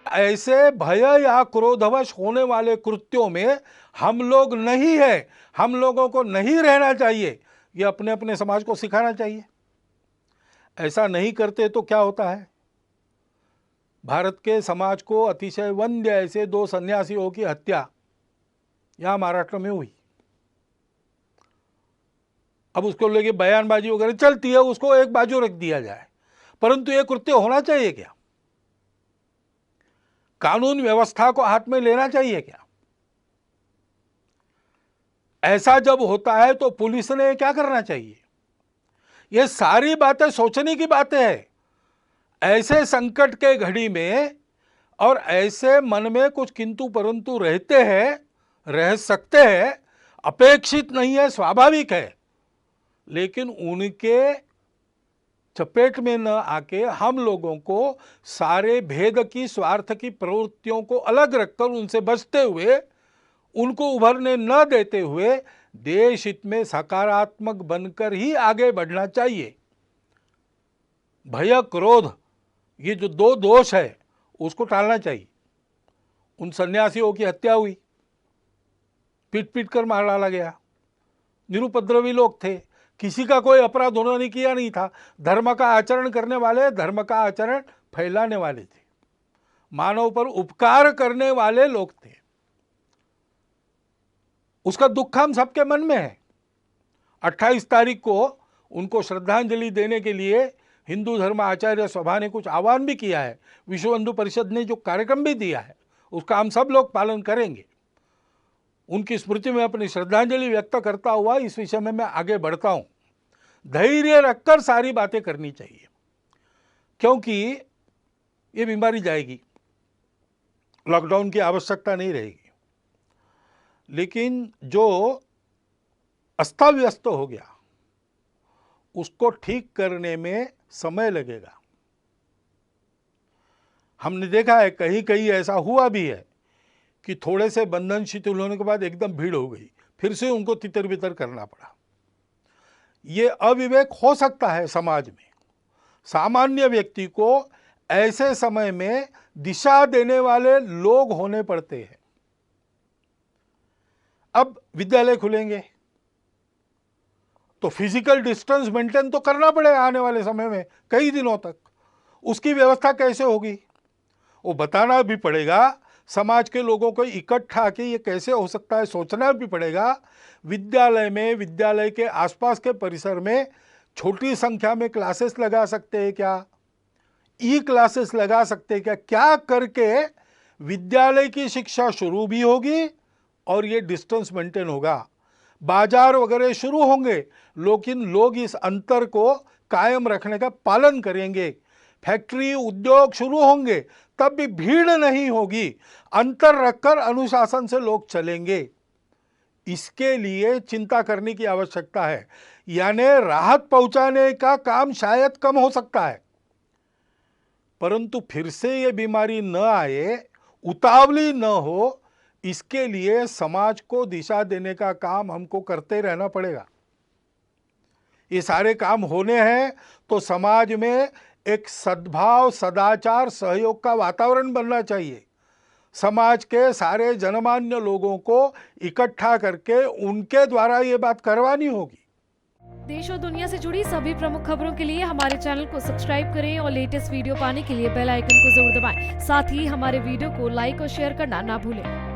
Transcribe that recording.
ऐसे भय या क्रोधवश होने वाले कृत्यों में हम लोग नहीं है, हम लोगों को नहीं रहना चाहिए, ये अपने अपने समाज को सिखाना चाहिए। ऐसा नहीं करते तो क्या होता है, भारत के समाज को अतिशय वंद्य ऐसे 2 सन्यासियों की हत्या यहां महाराष्ट्र में हुई। अब उसको लेके बयानबाजी वगैरह चलती है, उसको एक बाजू रख दिया जाए, परंतु यह कृत्य होना चाहिए क्या? कानून व्यवस्था को हाथ में लेना चाहिए क्या? ऐसा जब होता है तो पुलिस ने क्या करना चाहिए? ये सारी बातें सोचने की बातें हैं। ऐसे संकट के घड़ी में और ऐसे मन में कुछ किंतु परंतु रहते हैं, रह सकते हैं, अपेक्षित नहीं है, स्वाभाविक है, लेकिन उनके चपेट में न आके हम लोगों को सारे भेद की, स्वार्थ की प्रवृत्तियों को अलग रखकर उनसे बचते हुए, उनको उभरने न देते हुए देश हित में सकारात्मक बनकर ही आगे बढ़ना चाहिए। भय क्रोध ये जो 2 दोष है उसको टालना चाहिए। उन सन्यासियों की हत्या हुई, पीट पीट कर मार डाला गया, निरुपद्रवी लोग थे, किसी का कोई अपराध उन्होंने किया नहीं था, धर्म का आचरण करने वाले, धर्म का आचरण फैलाने वाले थे, मानव पर उपकार करने वाले लोग थे। उसका दुख हम सबके मन में है। 28 तारीख को उनको श्रद्धांजलि देने के लिए हिंदू धर्म आचार्य सभा ने कुछ आह्वान भी किया है, विश्व हिंदू परिषद ने जो कार्यक्रम भी दिया है उसका हम सब लोग पालन करेंगे। उनकी स्मृति में अपनी श्रद्धांजलि व्यक्त करता हुआ इस विषय में मैं आगे बढ़ता हूं। धैर्य रखकर सारी बातें करनी चाहिए, क्योंकि ये बीमारी जाएगी, लॉकडाउन की आवश्यकता नहीं रहेगी, लेकिन जो अस्ता व्यस्त हो गया उसको ठीक करने में समय लगेगा। हमने देखा है कहीं कहीं ऐसा हुआ भी है कि थोड़े से बंधन शिथिल होने के बाद एकदम भीड़ हो गई, फिर से उनको तितर बितर करना पड़ा। ये अविवेक हो सकता है समाज में। सामान्य व्यक्ति को ऐसे समय में दिशा देने वाले लोग होने पड़ते हैं। अब विद्यालय खुलेंगे तो फिजिकल डिस्टेंस मेंटेन तो करना पड़ेगा आने वाले समय में कई दिनों तक। उसकी व्यवस्था कैसे होगी वो बताना भी पड़ेगा, समाज के लोगों को इकट्ठा के ये कैसे हो सकता है सोचना भी पड़ेगा। विद्यालय में, विद्यालय के आसपास के परिसर में छोटी संख्या में क्लासेस लगा सकते हैं क्या, ई क्लासेस लगा सकते हैं क्या, क्या करके विद्यालय की शिक्षा शुरू भी होगी और ये डिस्टेंस मेंटेन होगा। बाजार वगैरह शुरू होंगे लेकिन लोग इस अंतर को कायम रखने का पालन करेंगे। फैक्ट्री उद्योग शुरू होंगे तब भी भीड़ नहीं होगी, अंतर रखकर अनुशासन से लोग चलेंगे। इसके लिए चिंता करने की आवश्यकता है, यानी राहत पहुंचाने का काम शायद कम हो सकता है, परंतु फिर से ये बीमारी न आए, उतावली न हो, इसके लिए समाज को दिशा देने का काम हमको करते रहना पड़ेगा। ये सारे काम होने हैं तो समाज में एक सद्भाव, सदाचार, सहयोग का वातावरण बनना चाहिए। समाज के सारे जनमान्य लोगों को इकट्ठा करके उनके द्वारा ये बात करवानी होगी। देश और दुनिया से जुड़ी सभी प्रमुख खबरों के लिए हमारे चैनल को सब्सक्राइब करें और लेटेस्ट वीडियो पाने के लिए बेल आइकन को जरूर दबाएं। साथ ही हमारे वीडियो को लाइक और शेयर करना ना भूलें।